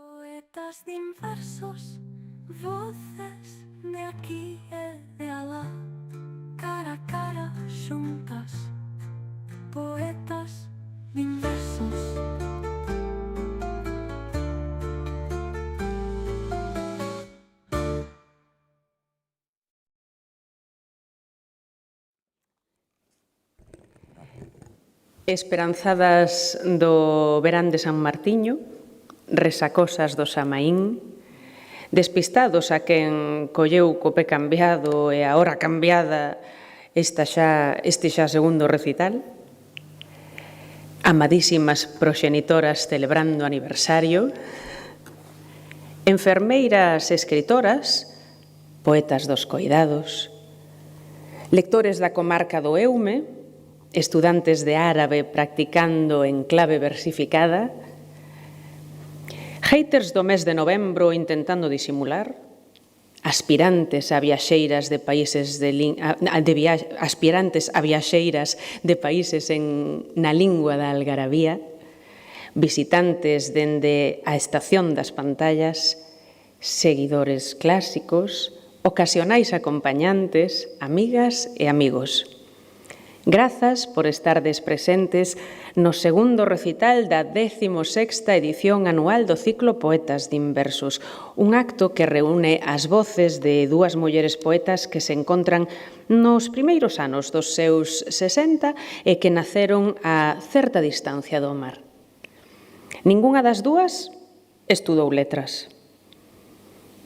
Poetas diversos, voces de aquí e de alá, cara a cara xuntas. Poetas diversos. Esperanzadas do verán de San Martiño, resacosas do Samaín, despistados a quen colleu co pé cambiado e a hora cambiada este xa segundo recital, amadísimas proxenitoras celebrando aniversario, enfermeiras escritoras, poetas dos coidados, lectores da comarca do Eume, estudantes de árabe practicando en clave versificada, haters do mes de novembro intentando disimular, aspirantes a viaxeiras de países na lingua da algarabía, visitantes dende a estación das pantallas, seguidores clásicos, ocasionais acompañantes, amigas e amigos. Grazas por estardes presentes no segundo recital da 16ª edición anual do ciclo Poetas Diversos, un acto que reúne as voces de dúas mulleres poetas que se encontran nos primeiros anos dos seus 60 e que naceron a certa distancia do mar. Ningunha das dúas estudou letras,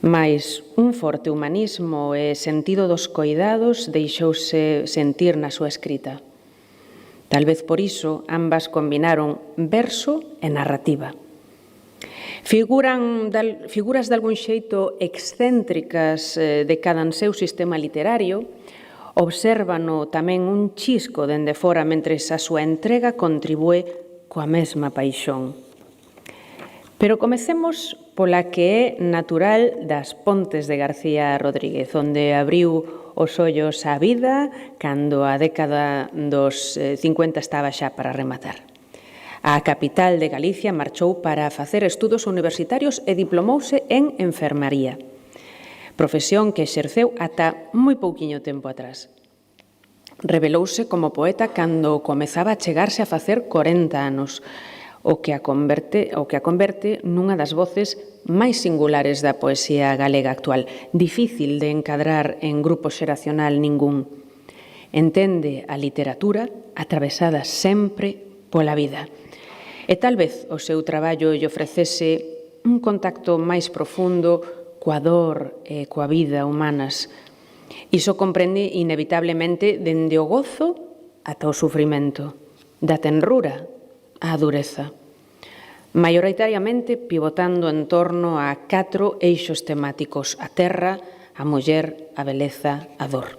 mais un forte humanismo e sentido dos coidados deixouse sentir na súa escrita. Tal vez por iso ambas combinaron verso e narrativa. Figuras de algún xeito excéntricas de cada seu sistema literario, obsérvano tamén un chisco dende fora mentres a súa entrega contribúe coa mesma paixón. Pero comecemos pola que é natural das Pontes de García Rodríguez, onde abriu os ollos á vida cando a década dos 50 estaba xa para rematar. A capital de Galicia marchou para facer estudos universitarios e diplomouse en enfermaría, profesión que exerceu ata moi pouquiño tempo atrás. Revelouse como poeta cando comezaba a chegarse a facer 40 anos, o que a converte nunha das voces máis singulares da poesía galega actual, difícil de encadrar en grupo xeracional ningún. Entende a literatura atravesada sempre pola vida. E tal vez o seu traballo lle ofrecese un contacto máis profundo coa dor e coa vida humanas. Iso comprende inevitablemente dende o gozo ata o sufrimento, da tenrura á dureza, maioritariamente pivotando en torno a 4 eixos temáticos: a terra, a muller, a beleza, a dor.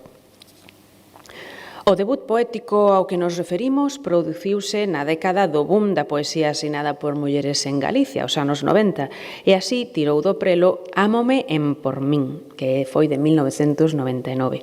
O debut poético ao que nos referimos produciuse na década do boom da poesía asinada por mulleres en Galicia, os anos 90, e así tirou do prelo Ámome en por min, que foi de 1999.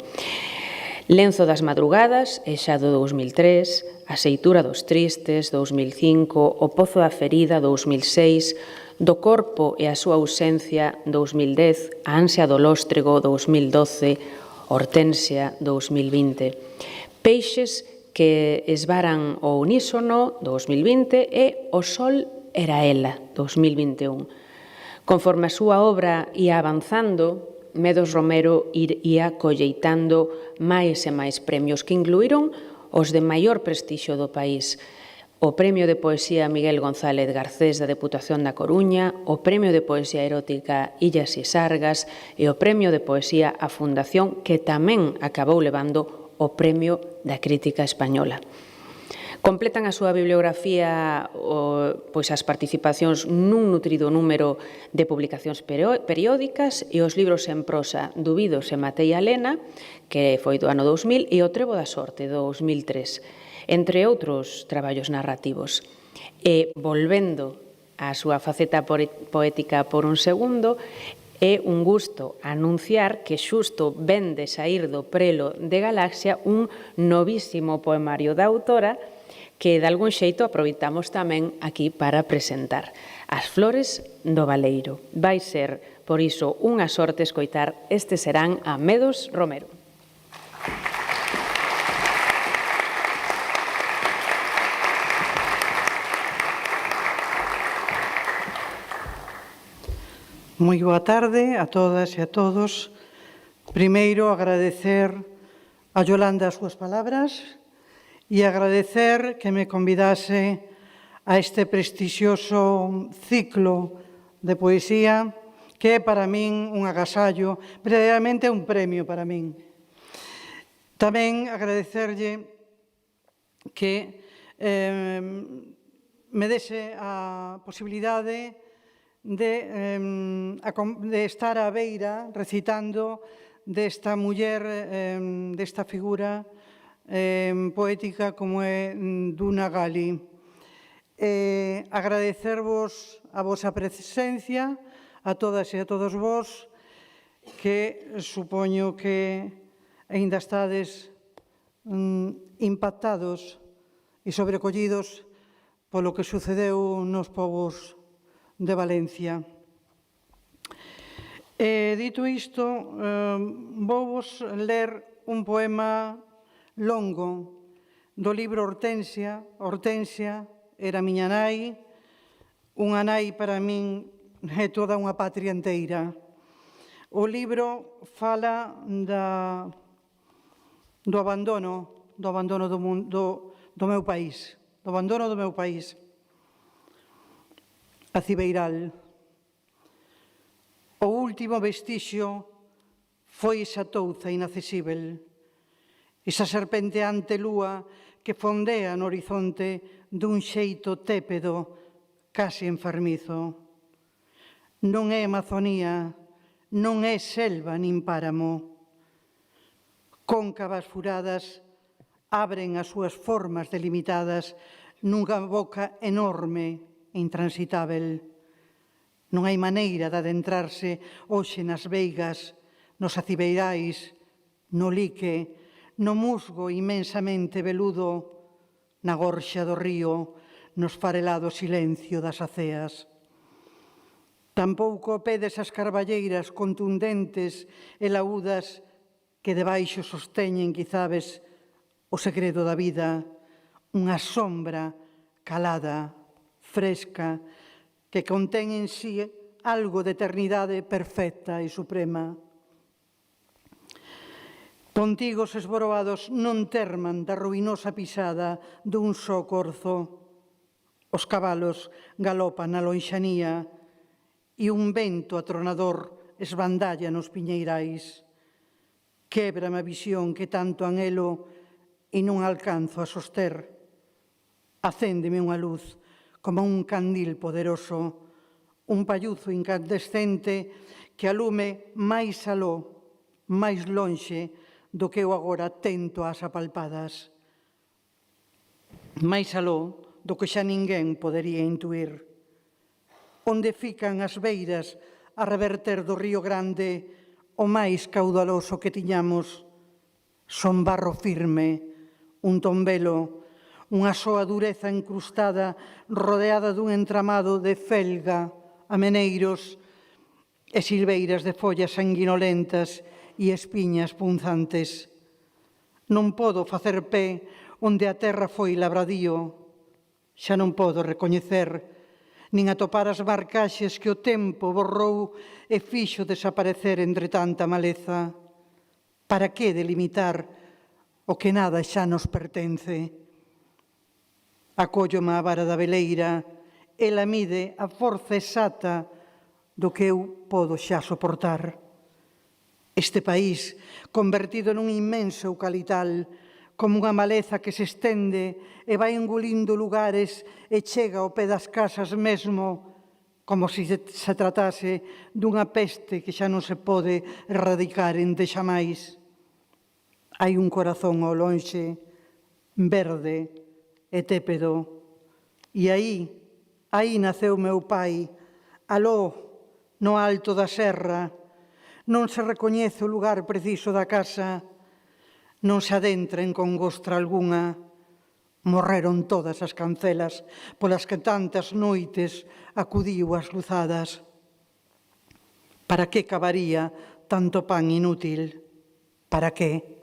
Lenzo das madrugadas, é xa do 2003, A seitura dos tristes, 2005, O pozo da ferida, 2006, Do corpo e a súa ausencia, 2010, A ansia do lóstrego, 2012, Hortensia, 2020. Peixes que esvaran o unísono, 2020, e O sol era ela, 2021. Conforme a súa obra ia avanzando, Medos Romero ia colleitando máis e máis premios que incluíron os de maior prestixio do país. O Premio de Poesía Miguel González Garcés da Deputación da Coruña, o Premio de Poesía Erótica Illas Sargas e o Premio de Poesía a Fundación, que tamén acabou levando o Premio da Crítica Española. Completan a súa bibliografía as participacións nun nutrido número de publicacións periódicas e os libros en prosa Dubidos e Matei a Lena, que foi do ano 2000, e O Trebo da Sorte, do 2003, entre outros traballos narrativos. E, volvendo á súa faceta poética por un segundo, é un gusto anunciar que xusto ven de saír do prelo de Galaxia un novísimo poemario da autora que de algún xeito aproveitamos tamén aquí para presentar. As flores do Baleiro. Vai ser, por iso, unha sorte escoitar Estes serán a Medos Romero. Moi boa tarde a todas e a todos. Primeiro, agradecer a Yolanda as súas palabras e agradecer que me convidase a este prestixioso ciclo de poesía que é para min un agasallo, verdadeiramente un premio para min. Tamén agradecerlle que me dese a posibilidade de estar á beira recitando desta muller, desta figura poética como é Duna Gali. Agradecervos a vosa presencia, a todas e a todos vos, que supoño que aínda estades impactados e sobrecollidos polo que sucedeu nos povos de Valencia. Dito isto, vouvos ler un poema longo do libro Hortensia. Hortensia era miña nai, unha nai para min é toda unha patria enteira. O libro fala do abandono do meu país, a Cibeiral. O último vestixio foi esa touza inaccesível, esa serpenteante lúa que fondea no horizonte dun xeito tépedo, case enfermizo. Non é Amazonía, non é selva nin páramo. Cóncavas furadas abren as súas formas delimitadas nunha boca enorme intransitável. Non hai maneira de adentrarse hoxe nas veigas, nos acibeirais, no lique, no musgo inmensamente veludo, na gorxa do río, nos farelados silencio das aceas. Tampouco o pé desas carballeiras contundentes e laúdas que debaixo sosteñen, quizabes, o segredo da vida, unha sombra calada, fresca, que contén en sí algo de eternidade perfecta e suprema. Pontigos esboroados non terman da ruinosa pisada dun só corzo. Os cabalos galopan na lonxanía e un vento atronador esbandalla nos piñeirais. Québrame a visión que tanto anhelo e non alcanzo a soster. Acéndeme unha luz como un candil poderoso, un palluzo incandescente que alume máis aló, máis lonxe do que eu agora tento ás apalpadas. Máis aló do que xa ninguén podería intuir. Onde fican as beiras a reverter do río Grande o máis caudaloso que tiñamos? Son barro firme, un tombelo, unha soa dureza encrustada rodeada dun entramado de felga, ameneiros e silveiras de follas sanguinolentas e espiñas punzantes. Non podo facer pé onde a terra foi labradío. Xa non podo recoñecer nin atopar as marcaxes que o tempo borrou e fixo desaparecer entre tanta maleza. Para que delimitar o que nada xa nos pertence? Acóllome a vara da veleira, ela mide a forza exata do que eu podo xa soportar. Este país, convertido nun inmenso eucalital, como unha maleza que se estende e vai engolindo lugares e chega ao pé das casas mesmo, como se tratase dunha peste que xa non se pode erradicar endexamais. Hai un corazón ao lonxe, verde e tépedo, e aí naceu meu pai, aló, no alto da serra. Non se recoñece o lugar preciso da casa, non se adentren con gostra algunha. Morreron todas as cancelas polas que tantas noites acudiu ás luzadas. Para que cavaría tanto pan inútil? Para que?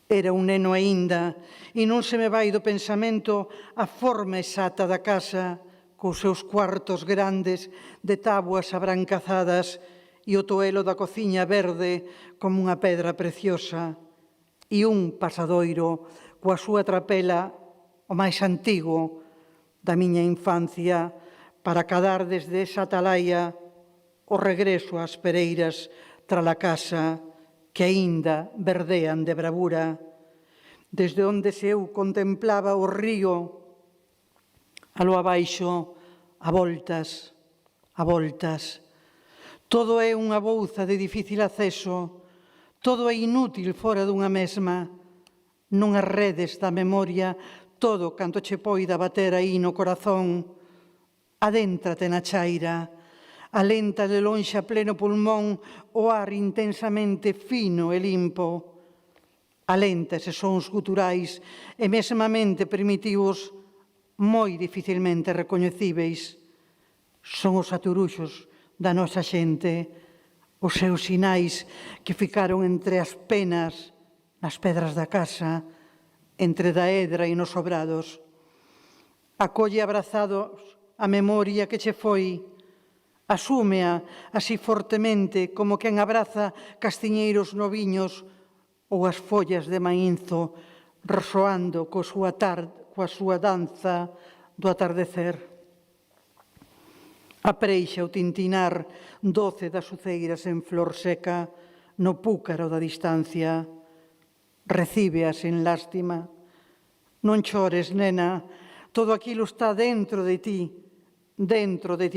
Era un neno aínda e non se me vai do pensamento a forma exata da casa cos seus cuartos grandes de táboas abrancazadas e o toelo da cociña verde como unha pedra preciosa e un pasadoiro coa súa trapela o máis antigo da miña infancia para cadar desde esa atalaya o regreso ás pereiras tras a casa que aínda verdean de bravura, desde onde se eu contemplaba o río alo abaixo, a voltas. Todo é unha bouza de difícil acceso, todo é inútil fora dunha mesma, non as redes da memoria, todo canto che poida bater aí no corazón. Adéntrate na chaira, alenta de lonxe a pleno pulmón o ar intensamente fino e limpo. Alenta eses sons guturais e mesmamente primitivos moi dificilmente recoñecíveis. Son os aturuxos da nosa xente, os seus sinais que ficaron entre as penas, nas pedras da casa, entre da edra e nos sobrados. Acolle abrazados a memoria que che foi, asúmea así fortemente como quen abraza castiñeiros noviños ou as follas de mainzo resoando coa súa danza do atardecer. Apreixa o tintinar doce das uceiras en flor seca no púcaro da distancia. Recíbea sen lástima. Non chores, nena, todo aquilo está dentro de ti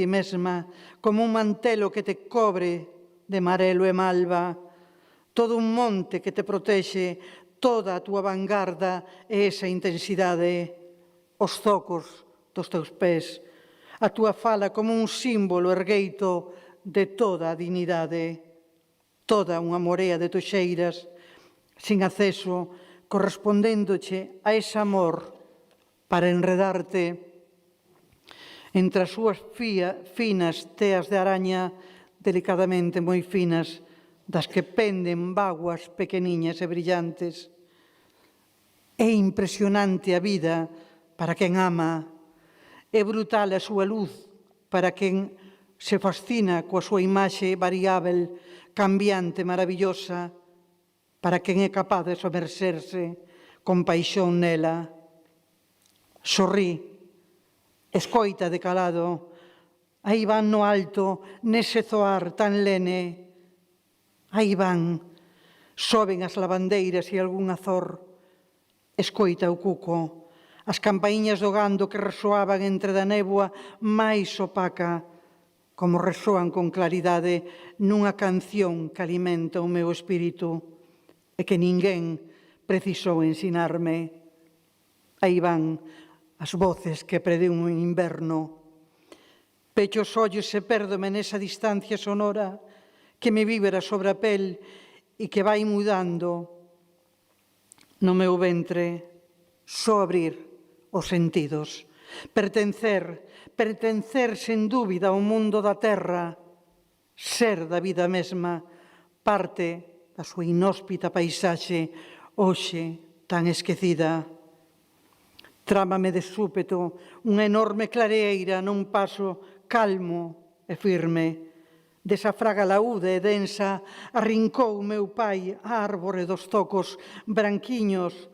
mesma, como un mantelo que te cobre de marelo e malva, todo un monte que te protexe, toda a túa vanguarda e esa intensidade, os zocos dos teus pés, a túa fala como un símbolo ergueito de toda a dignidade, toda unha morea de toxeiras, sin acceso, correspondéndoche a ese amor para enredarte entre as súas finas teas de araña, delicadamente moi finas, das que penden vaguas pequeniñas e brillantes. É impresionante a vida para quen ama, é brutal a súa luz para quen se fascina coa súa imaxe variável, cambiante, maravillosa, para quen é capaz de somerxerse con paixón nela. Sorrí, escoita de calado, aí van no alto, nese zoar tan lene, aí van, soben as lavandeiras e algún azor, escoita o cuco, as campaíñas do gando que resoaban entre da néboa máis opaca, como resoan con claridade nunha canción que alimenta o meu espírito e que ninguén precisou ensinarme. Aí van as voces que predeu un inverno. Pecho os ollos e pérdome nesa distancia sonora que me vibra sobre a pel e que vai mudando no meu ventre, só abrir os sentidos. Pertencer sen dúbida ao mundo da terra, ser da vida mesma, parte da súa inhóspita paisaxe, hoxe tan esquecida. Trámame de súpeto unha enorme clareira nun paso calmo e firme. Desa fraga laúda e densa arrincou meu pai a árbore dos tocos branquiños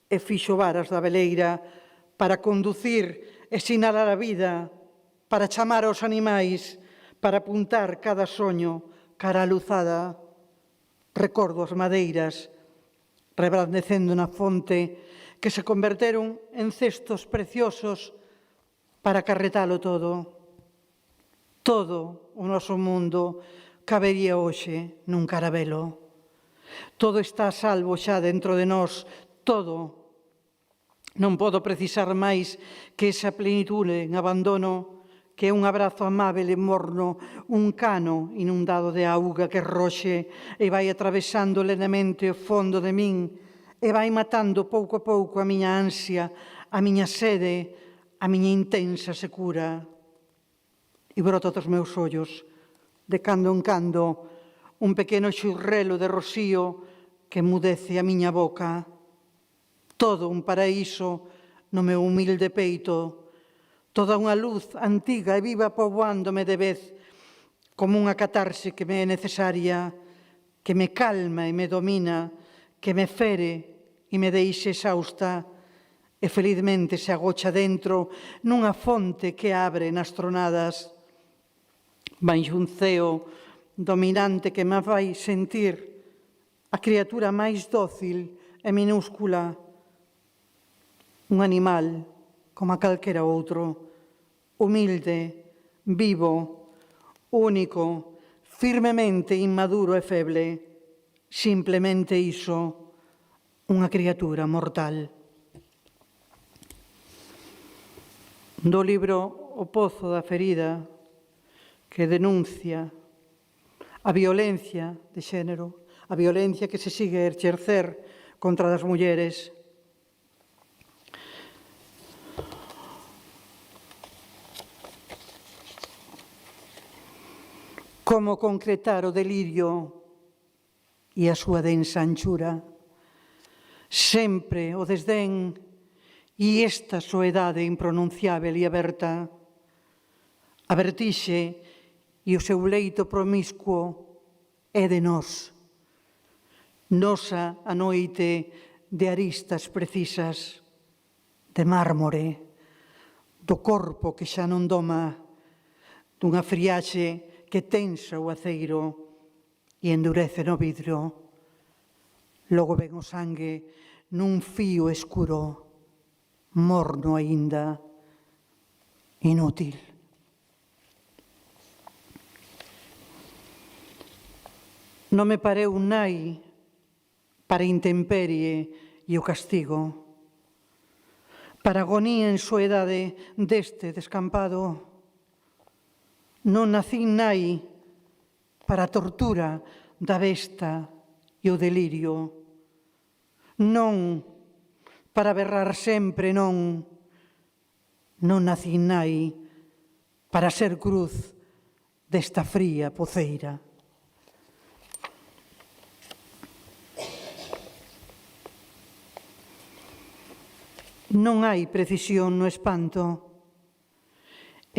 e fixo varas da veleira para conducir e sinalar a vida, para chamar aos animais, para apuntar cada soño cara a luzada. Recordo as madeiras reblandecendo na fonte que se converteron en cestos preciosos para carretalo todo. Todo o noso mundo cabería hoxe nun carabelo. Todo está a salvo xa dentro de nós, todo. Non podo precisar máis que esa plenitude en abandono, que é un abrazo amável e morno, un cano inundado de auga que roxe e vai atravesando lenemente o fondo de min e vai matando pouco a pouco a miña ansia, a miña sede, a miña intensa secura. E brota dos meus ollos, de cando en cando, un pequeno xurrelo de rocío que mudece a miña boca. Todo un paraíso no meu humilde peito, toda unha luz antiga e viva poboándome de vez, como unha catarse que me é necesaria, que me calma e me domina, que me fere e me deixe exausta, e felizmente se agocha dentro nunha fonte que abre nas tronadas. Baixo un ceo dominante que me fai sentir a criatura máis dócil e minúscula, un animal como a calquera outro, humilde, vivo, único, firmemente inmaduro e feble, simplemente iso, unha criatura mortal. Do libro O pozo da ferida, que denuncia a violencia de xénero, a violencia que se sigue a exercer contra as mulleres. Como concretar o delirio e a súa densa anchura. Sempre o desdén e esta soedade impronunciável e aberta. A vertixe e o seu leito promiscuo é de nós. Nosa a noite de aristas precisas, de mármore, do corpo que xa non doma, dunha friaxe que tensa o aceiro e endurece no vidro. Logo ven o sangue nun fío escuro, morno aínda, inútil. Non me pareu nai para a intemperie e o castigo, para a agonía en soedade deste descampado. Non nacín nai para a tortura da besta e o delirio. Non para berrar sempre, non. Non nacín nai para ser cruz desta fría poceira. Non hai precisión no espanto.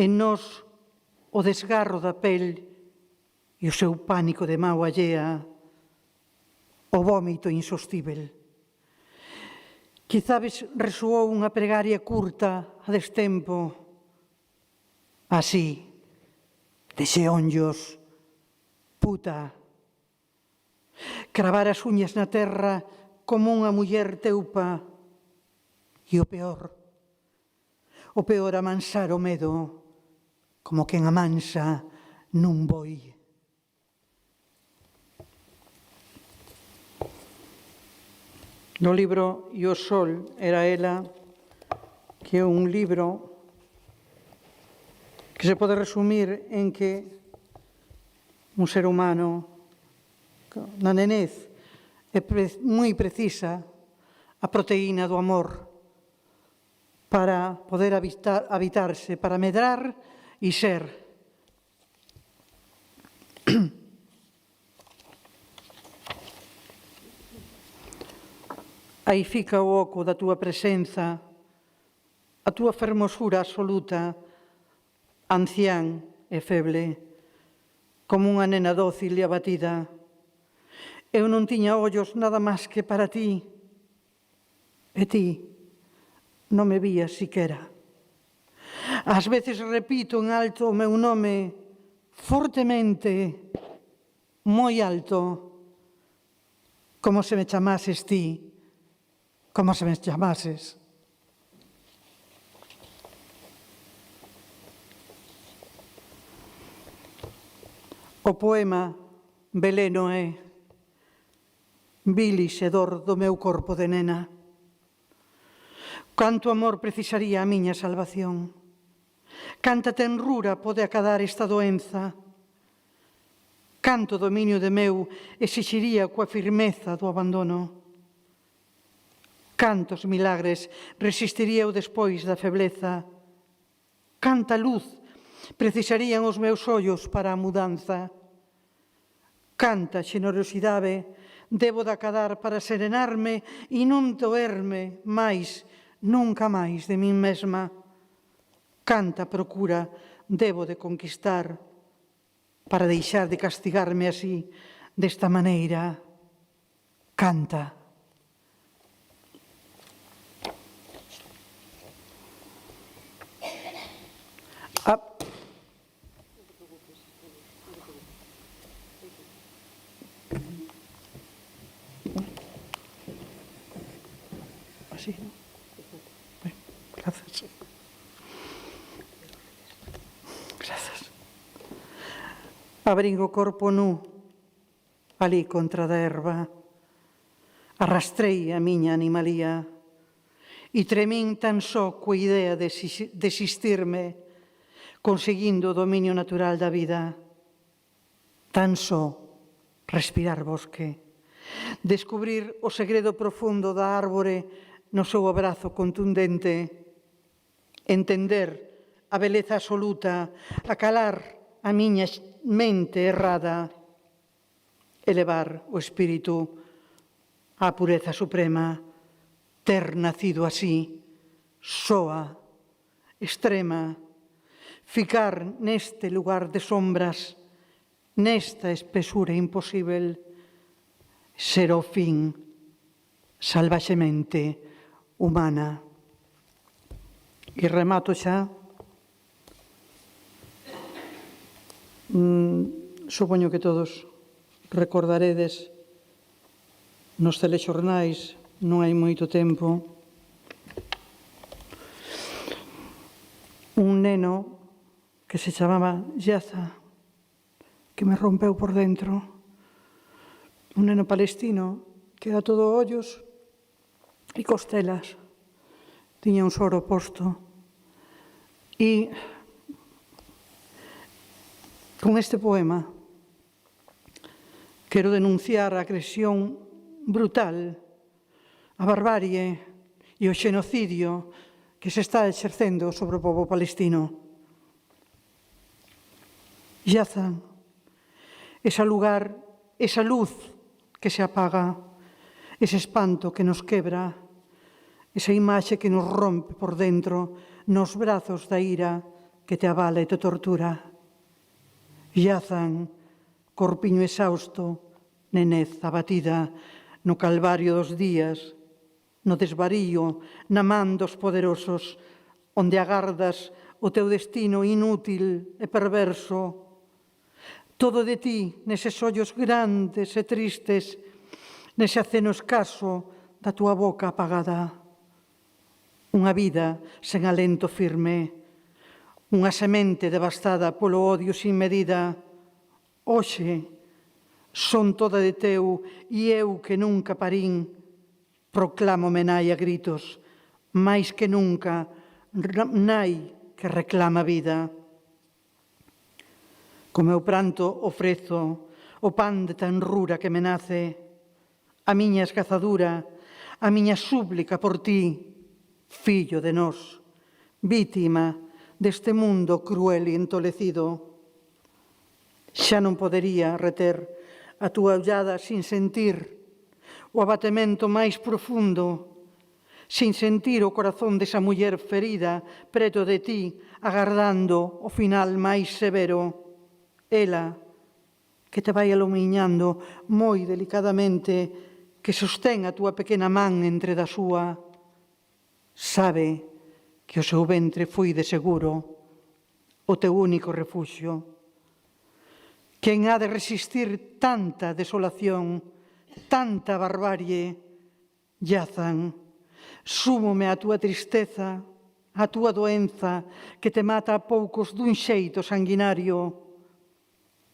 En nós o desgarro da pel e o seu pánico de mau allea, o vómito insostível. Quizabes resoou unha pregaria curta a destempo, así, de xeonllos, puta. Cravar as uñas na terra como unha muller teupa, e o peor amansar o medo, como quen amansa nun boi. No libro E o sol era ela, que é un libro que se pode resumir en que un ser humano na nenez é moi precisa a proteína do amor para poder habitarse, para medrar e ser. Aí fica o oco da túa presenza, a túa fermosura absoluta, ancián e feble, como unha nena dócil e abatida. Eu non tiña ollos nada máis que para ti, e ti non me vías siquera. Ás veces repito en alto o meu nome, fortemente, moi alto, como se me chamases ti, como se me chamases. O poema veleno é bilis e dor do meu corpo de nena. Canto amor precisaría a miña salvación. Canta tenrura pode acadar esta doenza. Canto dominio de meu exixiría coa firmeza do abandono. Cantos milagres resistiría eu despois da febleza? Canta luz precisarían os meus ollos para a mudanza? Canta xenerosidade debo de acadar para serenarme e non doerme máis, nunca máis de min mesma? Canta procura debo de conquistar para deixar de castigarme así, desta maneira? Canta. Así, ¿no? Bien, gracias. Gracias. Abrín o corpo nu, alí contra da erva. Arrastrei a miña animalía e tremín tan só coa idea de desistirme, conseguindo o dominio natural da vida. Tan só respirar bosque, descubrir o segredo profundo da árbore no seu abrazo contundente, entender a beleza absoluta, acalar a miña mente errada, elevar o espírito á pureza suprema, ter nacido así, soa, extrema, ficar neste lugar de sombras, nesta espesura imposível, ser o fin salvaxemente humana. E remato xa. Supoño que todos recordaredes nos telexornais, non hai moito tempo, un neno que se chamaba Yaza, que me rompeu por dentro. Un neno palestino que era todo ollos e costelas. Tiña un soro posto. E con este poema quero denunciar a agresión brutal, a barbarie e o xenocidio que se está exercendo sobre o pobo palestino. Yazan, ese lugar, esa luz que se apaga, ese espanto que nos quebra, esa imaxe que nos rompe por dentro nos brazos da ira que te avala e te tortura. Yazan, corpiño exausto, nenez abatida, no calvario dos días, no desvarío, na man dos poderosos, onde agardas o teu destino inútil e perverso. Todo de ti, neses ollos grandes e tristes, nese aceno escaso da túa boca apagada. Unha vida sen alento firme, unha semente devastada polo odio sin medida. Hoxe, son toda de teu e eu que nunca parín, proclámome nai a gritos, máis que nunca, nai que reclama vida. Co meu pranto ofrezo o pan de tan rura que me nace, a miña escazadura, a miña súplica por ti, fillo de nós, vítima deste mundo cruel e entolecido. Xa non podería reter a túa ollada sin sentir o abatemento máis profundo, sin sentir o corazón desa muller ferida preto de ti, agardando o final máis severo. Ela, que te vai alumiñando moi delicadamente, que sostén a túa pequena man entre da súa, sabe que o seu ventre foi de seguro o teu único refuxio. Quen ha de resistir tanta desolación, tanta barbarie? Yazan, súmome a túa tristeza, a túa doenza que te mata a poucos dun xeito sanguinario.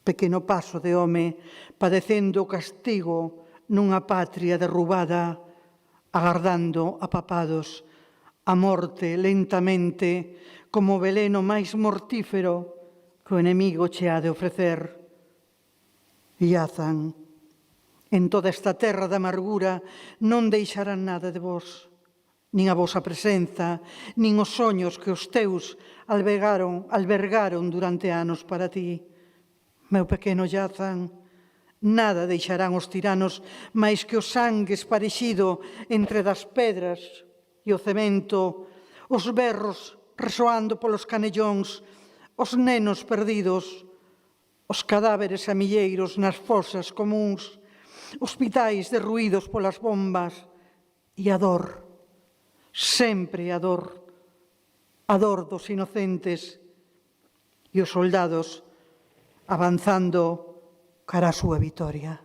Pequeno paso de home, padecendo o castigo nunha patria derrubada, agardando apapados a morte lentamente como o veleno máis mortífero que o enemigo che ha de ofrecer. Yazan, en toda esta terra da amargura non deixarán nada de vos. nin a vosa presenza, nin os soños que os teus albergaron durante anos para ti. Meu pequeno Yazan, nada deixarán os tiranos máis que o sangue esparexido entre das pedras e o cemento, os berros resoando polos canellóns, os nenos perdidos, os cadáveres a milleiros nas fosas comúns, hospitais derruídos polas bombas e a dor, sempre a dor dos inocentes e os soldados avanzando cara a súa vitoria.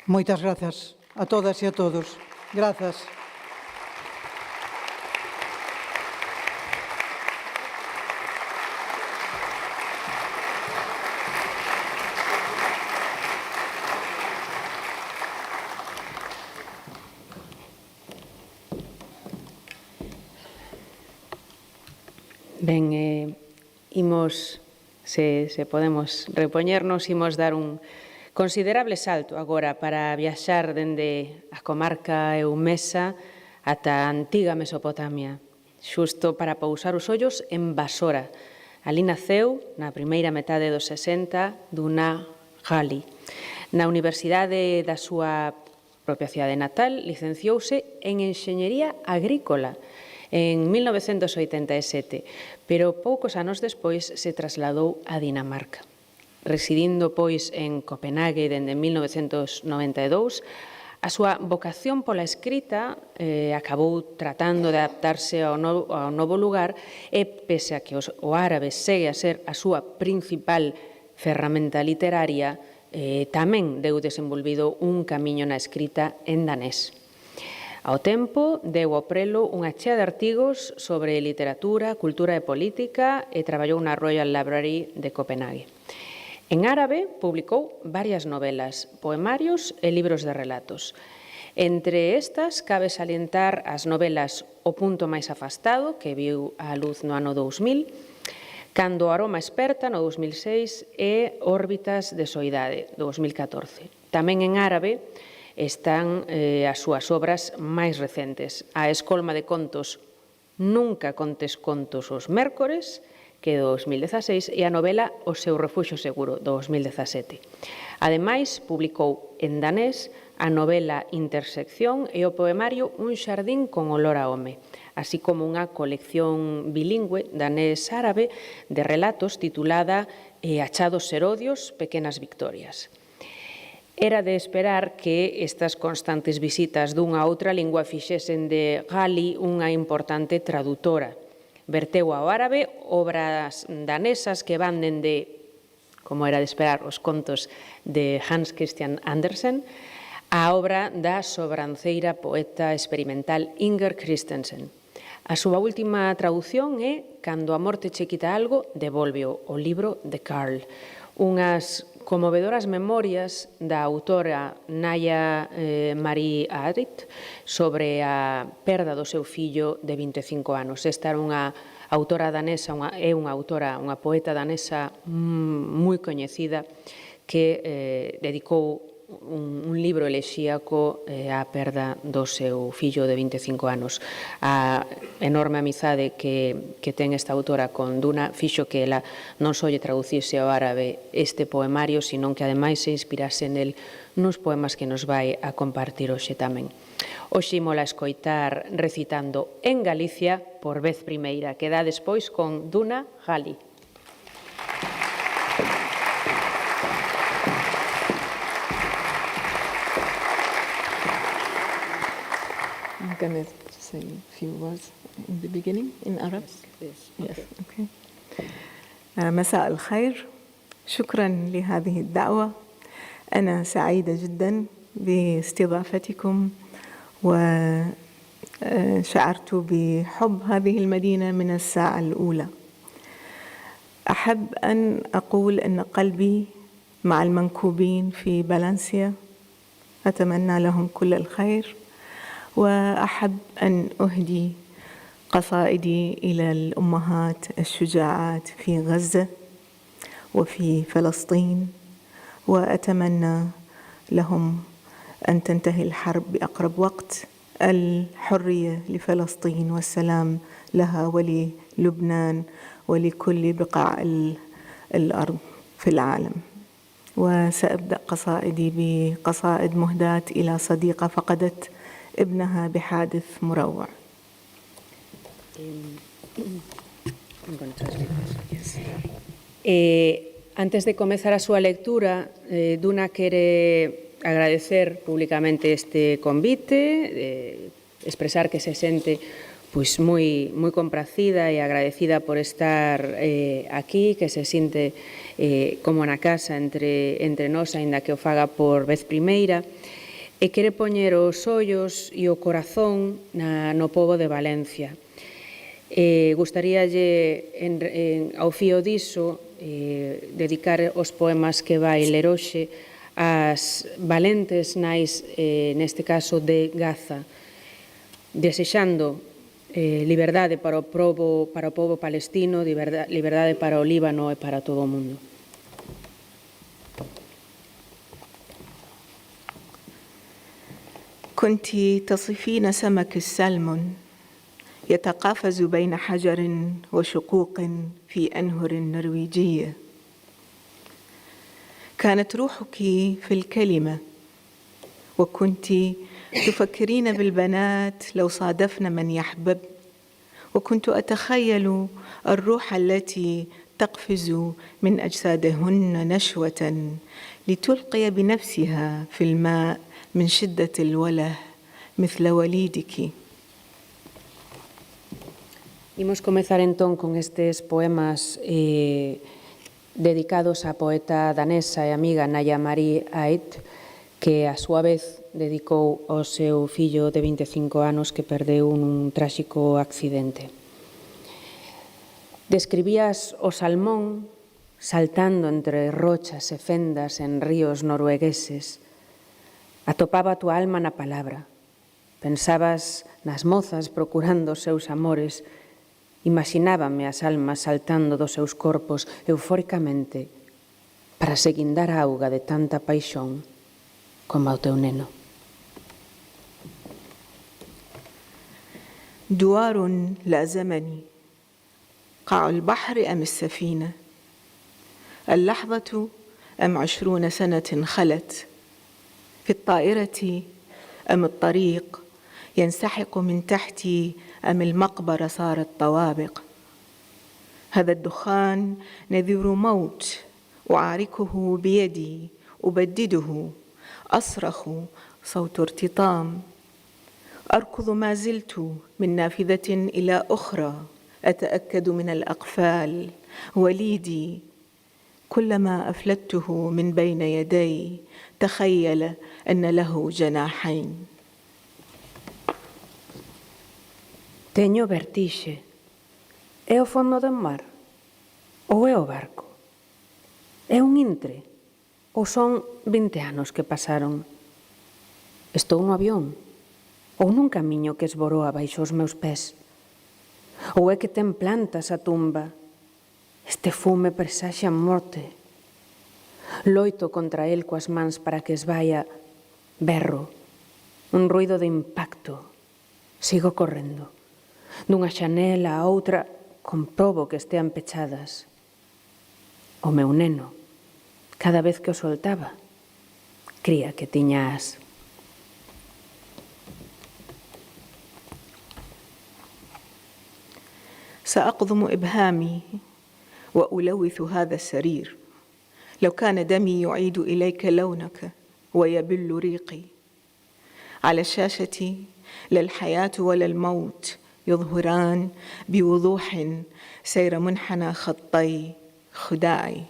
Moitas grazas a todas e a todos. Grazas. Ben, imos, se podemos repoñernos, imos dar un considerable salto agora para viaxar dende a comarca eumesa ata a antiga Mesopotamia, xusto para pousar os ollos en Basora. Ali naceu, na primeira metade dos 60, Duna Ghali. Na universidade da súa propia cidade natal, licenciouse en Enxeñería Agrícola en 1987, pero poucos anos despois se trasladou a Dinamarca. Residindo, pois, en Copenhague dende 1992, a súa vocación pola escrita acabou tratando de adaptarse ao novo lugar e, pese a que o árabe segue a ser a súa principal ferramenta literaria, tamén deu desenvolvido un camiño na escrita en danés. Ao tempo, deu ao prelo unha chea de artigos sobre literatura, cultura e política e traballou na Royal Library de Copenhague. En árabe, publicou varias novelas, poemarios e libros de relatos. Entre estas, cabe salientar as novelas O punto máis afastado, que viu a luz no ano 2000, Cando o aroma esperta, no 2006, e Órbitas de soidade, do 2014. Tamén en árabe están as súas obras máis recentes. A escolma de contos Nunca contes contos os mércores, que do 2016, e a novela O seu refuxio seguro, do 2017. Ademais, publicou en danés a novela Intersección e o poemario Un xardín con olor a home, así como unha colección bilingüe danés-árabe de relatos titulada Achados Herodios, pequenas victorias. Era de esperar que estas constantes visitas dunha outra lingua fixesen de Ghali unha importante tradutora. Verteu ao árabe obras danesas que van dende, como era de esperar, os contos de Hans Christian Andersen, a obra da sobranceira poeta experimental Inger Christensen. A súa última traducción é Cando a morte che quita algo, devólveo, o libro de Carl. Unhas conmovedoras memorias da autora Naya Marie Arit sobre a perda do seu fillo de 25 anos. Esta era unha autora danesa, unha poeta danesa moi coñecida que dedicou un libro elexíaco á perda do seu fillo de 25 anos. A enorme amizade que ten esta autora con Duna fixo que ela non só lle traducise ao árabe este poemario, senón que ademais se inspirase nel nos poemas que nos vai a compartir hoxe tamén. Hoxe imola escoitar recitando en Galicia por vez primeira. Queda despois con Duna Ghali. I'm going to say a few words in the beginning in Arab. Yes. Okay. مساء الخير. شكرا لهذه الدعوة. أنا سعيدة جدا باستضافتكم وشعرت بحب هذه المدينة من الساعة الأولى. أحب أن أقول أن قلبي مع المنكوبين في فالنسيا، أتمنى لهم كل الخير، وأحب أن أهدي قصائدي إلى الأمهات الشجاعات في غزة وفي فلسطين، وأتمنى لهم أن تنتهي الحرب بأقرب وقت. الحرية لفلسطين والسلام لها وللبنان ولكل بقاع الأرض في العالم. وسأبدأ قصائدي بقصائد مهداة إلى صديقة فقدت ابنها بحادث مروع. Antes de comezar a súa lectura, Duna quere agradecer públicamente este convite, expresar que se sente pois moi complacida e agradecida por estar aquí, que se sinte como na casa entre nós, aínda que o faga por vez primeira, e quere poñer os ollos e o corazón no pobo de Valencia. Gustaríalle, ao fío diso, dedicar os poemas que vai ler hoxe ás valentes nais, neste caso de Gaza, desexando liberdade para o pobo palestino, liberdade para o Líbano e para todo o mundo. كنت تصفين سمك السلمون يتقافز بين حجر وشقوق في أنهر نرويجية. كانت روحك في الكلمة، وكنت تفكرين بالبنات لو صادفن من يحبب، وكنت أتخيل الروح التي تقفز من أجسادهن نشوة لتلقي بنفسها في الماء من شدة الوله مثل وليدك. Imos comezar entón con estes poemas dedicados á poeta danesa e amiga Naja Marie Aidt, que a súa vez dedicou ao seu fillo de 25 anos que perdeu nun tráxico accidente. Describías o salmón saltando entre rochas e fendas en ríos noruegueses. Atopaba a tua alma na palabra. Pensabas nas mozas procurando os seus amores. Imaxinábame as almas saltando dos seus corpos eufóricamente para se guindar a auga de tanta paixón como ao teu neno. دوار لا زمني، قاع البحر أم السفينة، اللحظة أم 20 سنة خلت، في الطائرة أم الطريق ينسحق من تحتي أم المقبرة صارت طوابق. هذا الدخان نذير موت، أعاركه بيدي أبدده، أصرخ صوت ارتطام، أركض ما زلت من نافذة إلى أخرى، أتأكد من الأقفال. وليدي كلما أفلته من بين يدي تخيل أن له جناحين. Teño vertixe. É o fondo do mar? Ou é o barco? É un intre? Ou son 20 anos que pasaron? Estou no avión? Ou nun camiño que esboroa baixo os meus pés? Ou é que ten plantas a tumba? Este fume presaxe a morte. Loito contra el coas mans para que esvaia. Berro. Un ruido de impacto. Sigo correndo. Dunha xanela a outra, comprobo que estean pechadas. O meu neno, cada vez que o soltaba, cría que tiña as. سأقضم إبهامي وألوث هذا السرير. لو كان دمي يعيد إليك لونك ويبل ريقي. على الشاشة لا الحياة ولا الموت يظهران بوضوح سير منحنى خطي خداعي.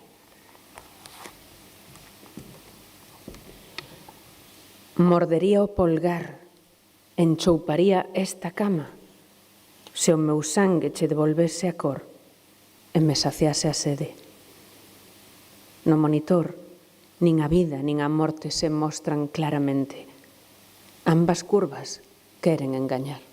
Mordería o polgar, enchouparía esta cama, se o meu sangue che devolvese a cor e me saciase a sede. No monitor, nin a vida nin a morte se mostran claramente. Ambas curvas queren engañar.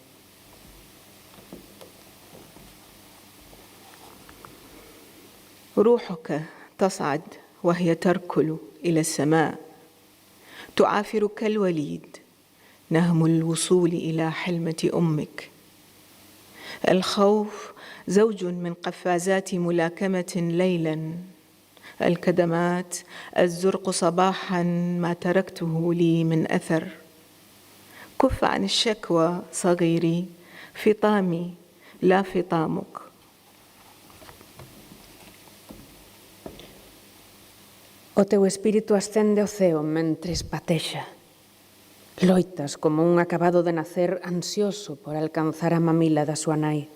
روحك تصعد وهي تركل إلى السماء، تعافر كالوليد، نهم الوصول إلى حلمة أمك. الخوف زوج من قفازات ملاكمة ليلاً، الكدمات الزرق صباحاً ما تركته لي من أثر. كف عن الشكوى صغيري، فطامي لا فطامك. O teu espírito ascende ao ceo mentres patexa. Loitas como un acabado de nacer ansioso por alcanzar a mamila da súa nai.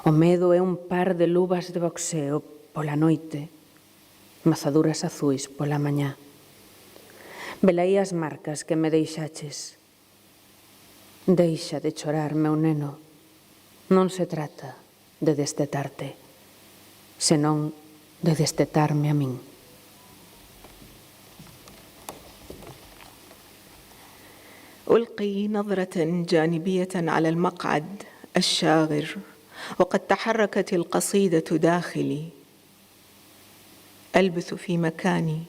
O medo é un par de luvas de boxeo pola noite, mazaduras azuis pola mañá. Velaí as marcas que me deixaches. Deixa de chorar, meu neno. Non se trata de destetarte, senón de destetarme a min. ألقي نظرة جانبية على المقعد الشاغر وقد تحركت القصيدة داخلي. ألبث في مكاني،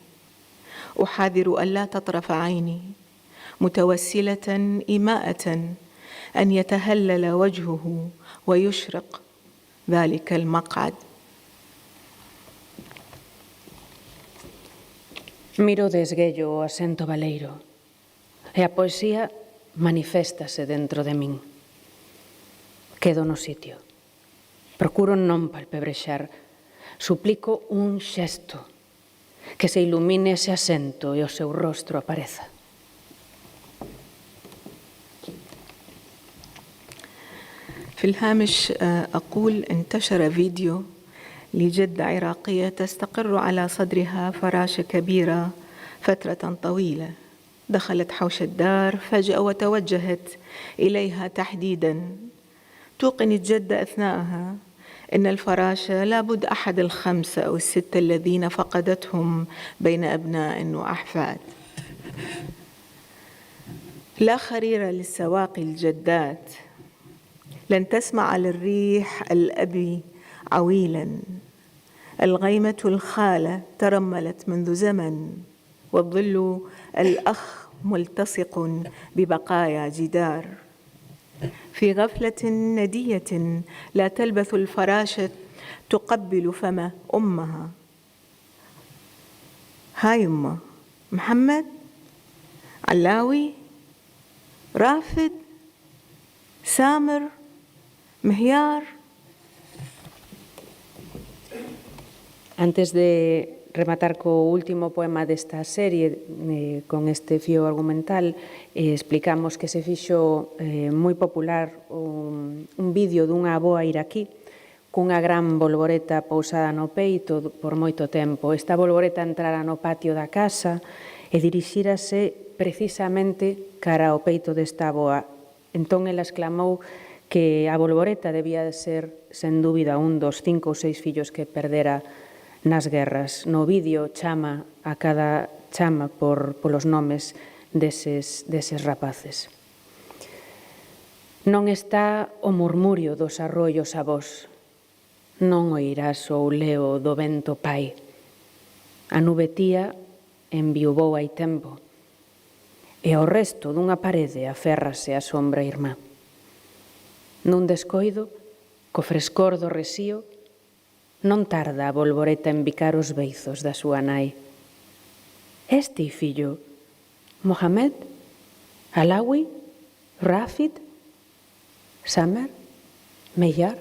أحاذر ألا تطرف عيني، متوسلة إيماءة أن يتهلل وجهه ويشرق ذلك المقعد. Miro de esguello o asento baleiro e a poesía maniféstase dentro de min. Quedo no sitio. Procuro non palpebrexar. Suplico un xesto, que se ilumine ese asento e o seu rostro apareza. في الهامش أقول انتشر فيديو لجدة عراقية تستقر على صدرها فراشة كبيرة فترة طويلة. دخلت حوش الدار فجأة وتوجهت إليها تحديداً. توقن الجدة أثناءها إن الفراشة لابد أحد الخمسة أو الستة الذين فقدتهم بين أبناء وأحفاد. لا خرير للسواقي الجدات، لن تسمع للريح الأبي عويلاً. الغيمة الخالة ترملت منذ زمن، والظل الأخ ملتصق ببقايا جدار. في غفلة ندية لا تلبث الفراشة تقبل فم أمها. هاي يمه، محمد، علاوي، رافد، سامر، مهيار. Antes de rematar co último poema desta serie, con este fío argumental, explicamos que se fixo moi popular un vídeo dunha avoa iraquí cunha gran bolboreta pousada no peito por moito tempo. Esta bolboreta entrara no patio da casa e dirixírase precisamente cara ao peito desta avoa. Entón, ela exclamou que a bolboreta debía de ser, sen dúbida, un dos 5 ou 6 fillos que perdera nas guerras. No vídeo chama a cada chama polos nomes deses rapaces. Non está o murmurio dos arroios a vos, non oirás o uleo do vento pai. A nube tía enviubou hai tempo, e ao resto dunha parede aférrase a sombra irmá. Nun descoido, co frescor do resío, non tarda a bolboreta en bicar os beizos da súa nai. Este fillo, Mohamed, Alawi, Rafid, Samer, Meyar.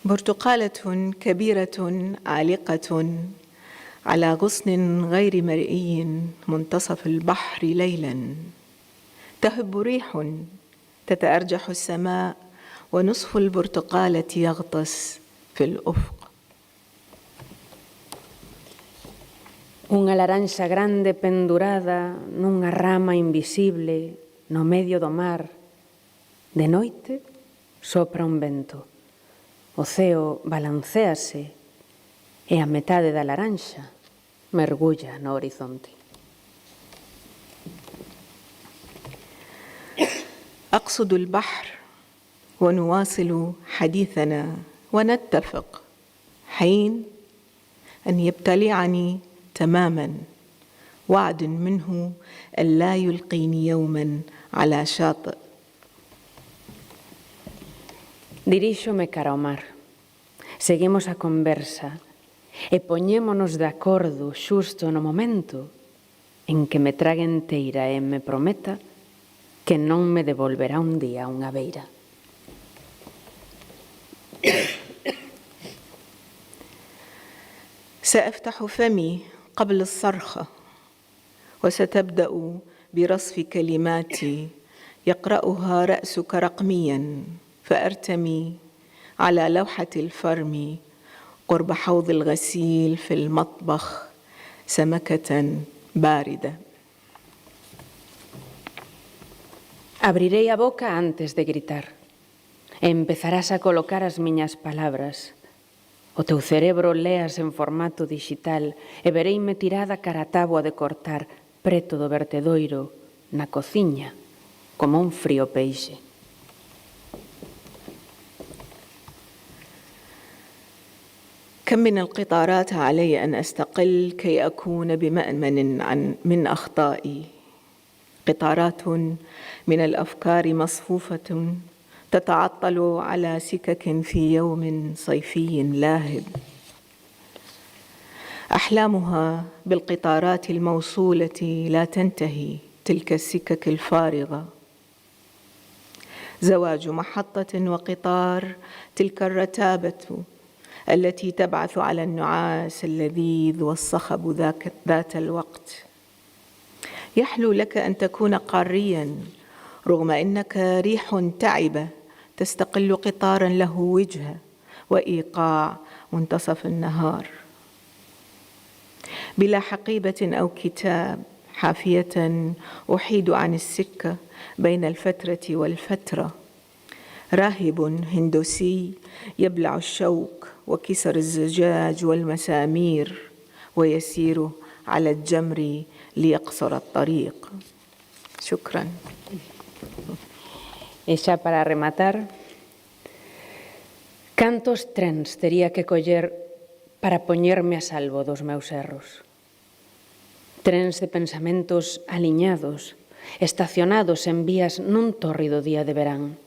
برتقالة كبيرة عالقة على غصن غير مرئي منتصف البحر ليلاً. تهب ريح تتأرجح السماء ونصف البرتقالة يغطس في الأفق. Unha laranxa grande pendurada nunha rama invisible no medio do mar. De noite sopra un vento. O ceo balancéase e a metade da laranxa mergulla no horizonte. أقصد البحر ونواصل حديثنا ونتفق حين أن يبتلعني تماما وعد منه أن لا يلقيني يوما على شاطئ. Diríxome cara ao mar. Seguimos a conversa e poñémonos de acordo xusto no momento en que me trague enteira e me prometa que non me devolverá un día unha beira. سأفتح فمي قبل الصرخة وستبدأ برصف كلماتي يقرأها رأسك رقميا فأرتمي على لوحة الفرم قرب حوض الغسيل في المطبخ سمكة باردة. Abrirei a boca antes de gritar. E empezarás a colocar as miñas palabras. O teu cerebro leas en formato digital e vereime tirada cara a táboa de cortar preto do vertedoiro, na cociña, como un frío peixe. كم من القطارات علي أن أستقل كي أكون بمأمن من أخطائي. قطارات من الأفكار مصفوفة تتعطل على سكك في يوم صيفي لاهب. أحلامها بالقطارات الموصولة لا تنتهي، تلك السكك الفارغة. زواج محطة وقطار، تلك الرتابة التي تبعث على النعاس اللذيذ والصخب ذات الوقت. يحلو لك أن تكون قارياً رغم أنك ريح تعبة تستقل قطاراً له وجهة وإيقاع منتصف النهار. بلا حقيبة أو كتاب، حافية أحيد عن السكة بين الفترة والفترة. راهب هندوسي يبلع الشوك وكسر الزجاج والمسامير ويسير على الجمر ليقصر الطريق. شكراً. E xa para rematar, cantos trens tería que coller para poñerme a salvo dos meus erros? Trens de pensamentos aliñados, estacionados en vías nun tórrido día de verán.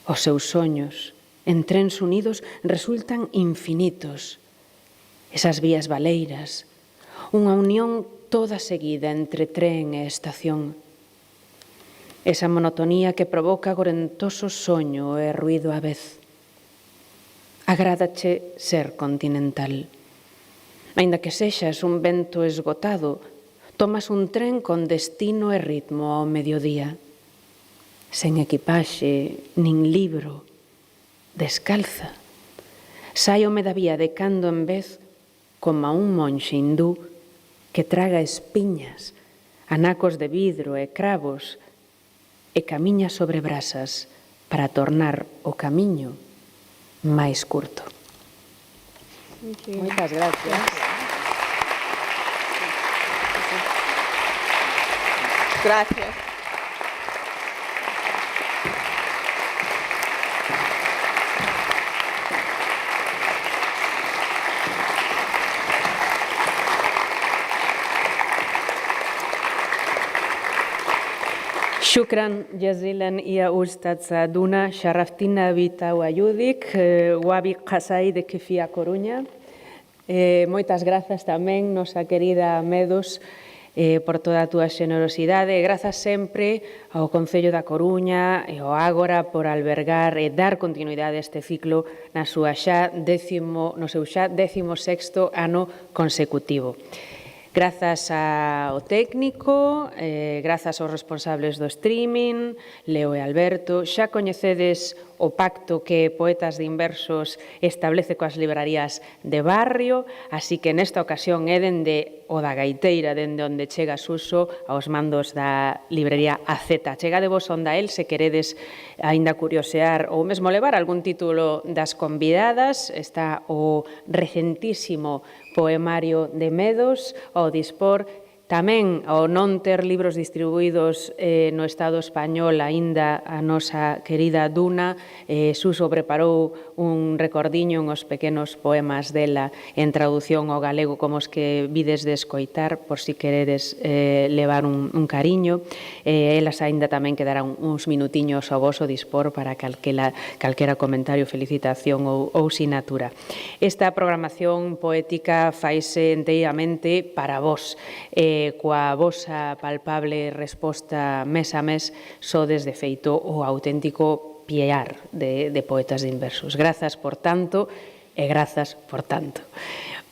Os seus soños, en trens unidos, resultan infinitos. Esas vías baleiras, unha unión toda seguida entre tren e estación. Esa monotonía que provoca gorentoso soño e ruído á vez. Agrádache ser continental. Aínda que sexas un vento esgotado, tomas un tren con destino e ritmo ao mediodía. Sen equipaxe, nin libro, descalza. Sáiome da vía de cando en vez como a un monxe hindú que traga espiñas, anacos de vidro e cravos e camiña sobre brasas para tornar o camiño máis curto. Moitas gracias. Gracias. شكرا جزيلا يا أستاذ سادونا، شرفتنا بتواجدك وابي قصايدك في A Coruña. Moitas grazas tamén, nosa querida Medos, por toda a túa xenerosidade. Grazas sempre ao Concello da Coruña e ao Ágora por albergar e dar continuidade a este ciclo no seu xa 16º ano consecutivo. Grazas ao técnico, grazas aos responsables do streaming, Leo e Alberto. Xa coñecedes o pacto que Poetas de Inversos establece coas librarías de barrio, así que nesta ocasión é dende o da Gaiteira, dende onde chega Suso, aos mandos da librería AZ. Chegadevos onda el se queredes aínda curiosear ou mesmo levar algún título das convidadas. Está o recentísimo poemario de Medos ao dispor Tamén, ao non ter libros distribuídos no Estado español aínda, a nosa querida Duna, Suso preparou un recordiño, uns pequenos poemas dela en traducción ao galego como os que vides de escoitar, por si queredes levar un cariño. Elas aínda tamén quedarán uns minutiños ao voso dispor para calquera comentario, felicitación ou sinatura. Esta programación poética faise enteiramente para vos, coa vosa palpable resposta mes a mes sodes de feito o auténtico piar de poetas de inversos. Grazas por tanto e grazas por tanto.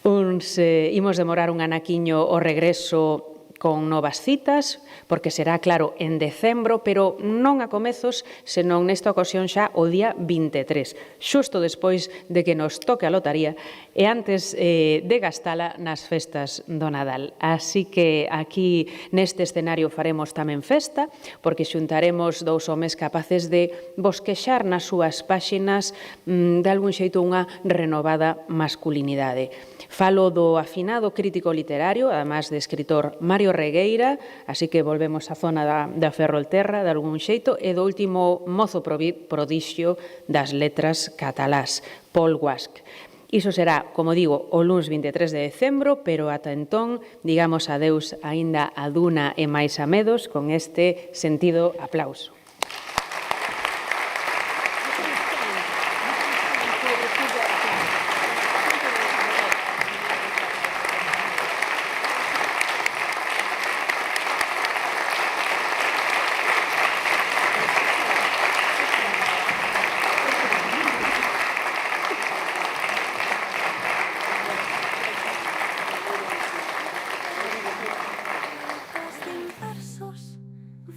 Imos demorar un anaquiño o regreso con novas citas, porque será, claro, en decembro, pero non a comezos, senón nesta ocasión xa o día 23, xusto despois de que nos toque a lotaría e antes de gastala nas festas do Nadal. Así que aquí neste escenario faremos tamén festa, porque xuntaremos dous homes capaces de bosquexar nas súas páxinas de algún xeito unha renovada masculinidade. Falo do afinado crítico literario, además de escritor, Mario Regueira, así que volvemos á zona da Ferrolterra, de algún xeito, e do último mozo prodixio das letras catalás, Paul Guasch. Iso será, como digo, o luns 23 de decembro, pero ata entón, digamos adeus aínda a Duna e máis a medos con este sentido aplauso.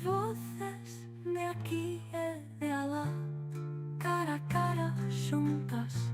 Voces de aquí e de alá, cara a cara xuntas.